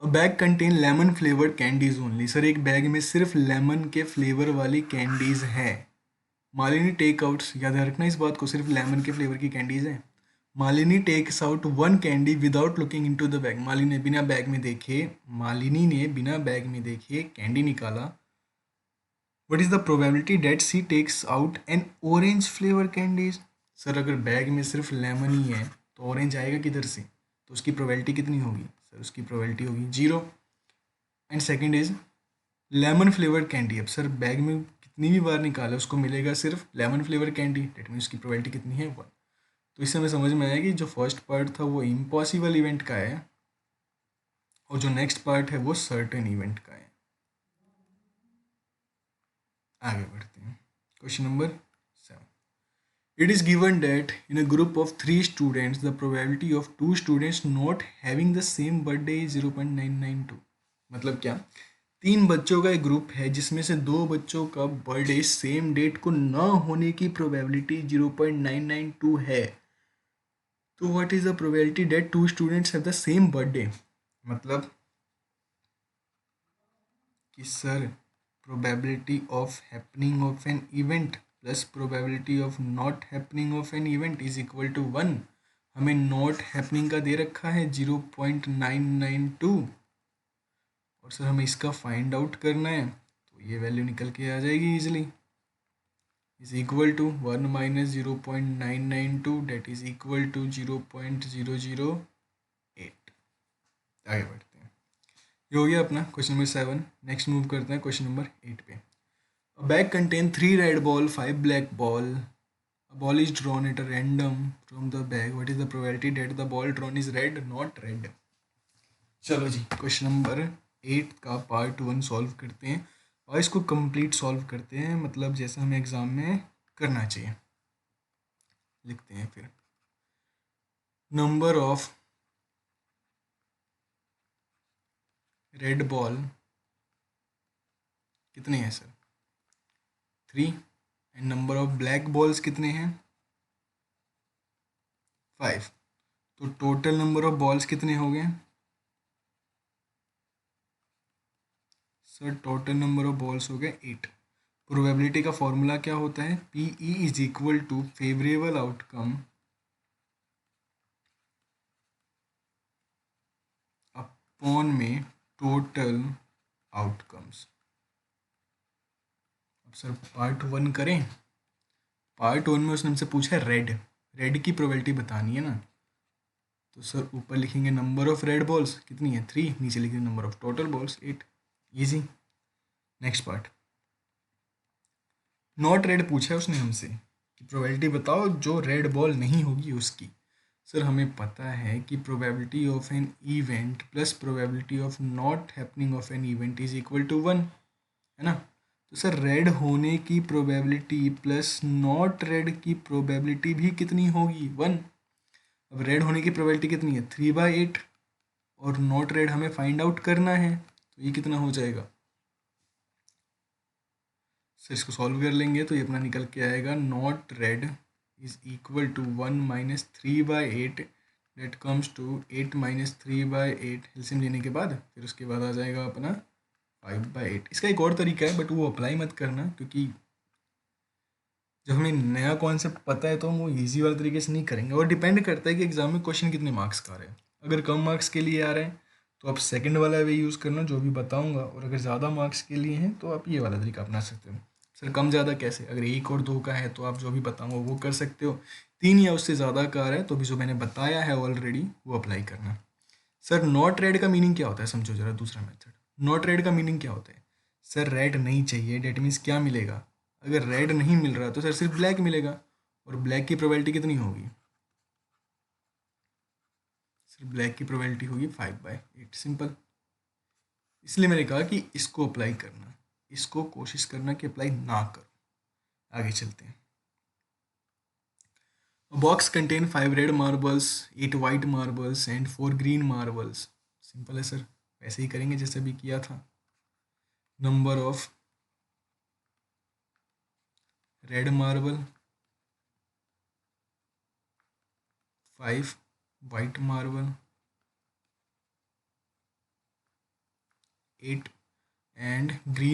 अ bag contain lemon flavoured candies only. Sir एक bag में सिर्फ लेमन के फ्लेवर वाली कैंडीज है। मालिनी टेक आउट्स, याद रखना इस बात को, सिर्फ लेमन के फ्लेवर की कैंडीज है। Malini takes out one candy without looking into the bag. Malini ने बिना बैग में देखे कैंडी निकाला। What is the probability that she takes out an orange flavour candies. Sir अगर बैग में सिर्फ लेमन ही है तो ऑरेंज आएगा किधर से, तो उसकी प्रोबेबिलिटी कितनी होगी? सर उसकी प्रोबेबिलिटी होगी 0। And second is lemon flavour candy. अब सर बैग में कितनी भी बार निकाले उसको मिलेगा सिर्फ lemon flavour candy, that mean उसकी प्रोबेबिलिटी कितनी है? 1। तो इससे हमें समझ में आया कि जो फर्स्ट पार्ट था वो इम्पॉसिबल इवेंट का है और जो नेक्स्ट पार्ट है वो सर्टेन इवेंट का है। आगे बढ़ते हैं, question number 7। It is given that in a group of 3 students, the probability of 2 students not having the same birthday is 0.992। मतलब क्या? 3 बच्चों का एक ग्रुप है जिसमें से 2 बच्चों का बर्थडे सेम डेट को न होने की प्रोबेबिलिटी 0.992 है। तो what is the probability that 2 students have the same birthday? मतलब कि sir probability of happening of an event plus probability of not happening of an event is equal to 1। हमें not happening का दे रखा है 0.992 और sir हमें इसका find out करना है, तो ये वैल्यू निकल के आ जाएगी easily, is equal to 1 minus 0.992 that is equal to 0.008। आगे बढ़ते हैं, ये हो गया अपना क्वेश्चन नंबर 7। नेक्स्ट मूव करते हैं क्वेश्चन नंबर 8 पे। A bag contain 3 red ball, 5 black ball. A ball is drawn at a random from the bag. What is the probability that the ball drawn is red, not red? चलो जी, question number 8 का part 1 solve करते हैं और इसको complete solve करते हैं, मतलब जैसा हमें एग्जाम में करना चाहिए। लिखते हैं फिर, नंबर ऑफ रेड बॉल कितने हैं sir? 3। And number of black balls कितने हैं? 5। तो टोटल नंबर ऑफ बॉल्स कितने हो गए sir? Total number of balls हो गए 8। प्रोबेबिलिटी का फॉर्मूला क्या होता है? P E is equal to favourable outcome upon में टोटल आउटकम्स। अब सर पार्ट 1 करें। पार्ट 1 में उसने हमसे पूछा है रेड की प्रोबेबिलिटी बतानी है ना, तो सर ऊपर लिखेंगे नंबर ऑफ रेड बॉल्स कितनी है 3, नीचे लिखेंगे number of total balls 8। Easy. Next part, not red पूछा है उसने हमसे कि प्रोबेबिलिटी बताओ जो रेड बॉल नहीं होगी उसकी। सर हमें पता है कि probability of an event plus probability of not happening of an event is equal to 1, है ना? तो सर रेड होने की प्रोबेबिलिटी प्लस नॉट रेड की प्रोबेबिलिटी भी कितनी होगी? 1। अब रेड होने की प्रोबेबिलिटी कितनी है? 3/8 और नॉट रेड हमें फाइंड आउट करना है, तो ये कितना हो जाएगा सर? इसको सॉल्व कर लेंगे तो ये अपना निकल के आएगा not red is equal to 1 minus 3/8 that comes to 8 minus 3/8। LCM लेने के बाद फिर उसके बाद आ जाएगा अपना 5/8। इसका एक और तरीका है बट वो अप्लाई मत करना, क्योंकि जब हमें नया कॉन्सेप्ट पता है तो हम वो ईजी वाले तरीके से नहीं करेंगे, और डिपेंड करता है कि एग्जाम में क्वेश्चन कितने मार्क्स का आ रहे हैं। अगर कम मार्क्स के लिए आ रहे हैं तो आप सेकंड वाला वे यूज़ करना जो भी बताऊंगा, और अगर ज़्यादा मार्क्स के लिए हैं तो आप ये वाला तरीका अपना सकते हो। सर कम ज़्यादा कैसे? अगर 1 और 2 का है तो आप जो भी बताऊंगा वो कर सकते हो। 3 या उससे ज़्यादा का आ रहा है तो भी जो मैंने बताया है ऑलरेडी वो अप्लाई करना। सर नॉट रेड का मीनिंग क्या होता है? समझो जरा दूसरा मेथड। नॉट रेड का मीनिंग क्या होता है? सर रेड नहीं चाहिए, डेट मीन्स क्या मिलेगा? अगर रेड नहीं मिल रहा तो सर सिर्फ ब्लैक मिलेगा, और ब्लैक की प्रोबेबिलिटी कितनी होगी? सर ब्लैक की प्रोबेबिलिटी होगी 5/8। सिंपल। इसलिए मैंने कहा कि इसको अप्लाई करना, इसको कोशिश करना कि अप्लाई ना करो। आगे चलते हैं। Box contain 5 red marbles, 8 white marbles and 4 green marbles. Simple है सर, वैसे ही करेंगे जैसे भी किया था। Number of red marble 5, white marble 8 and green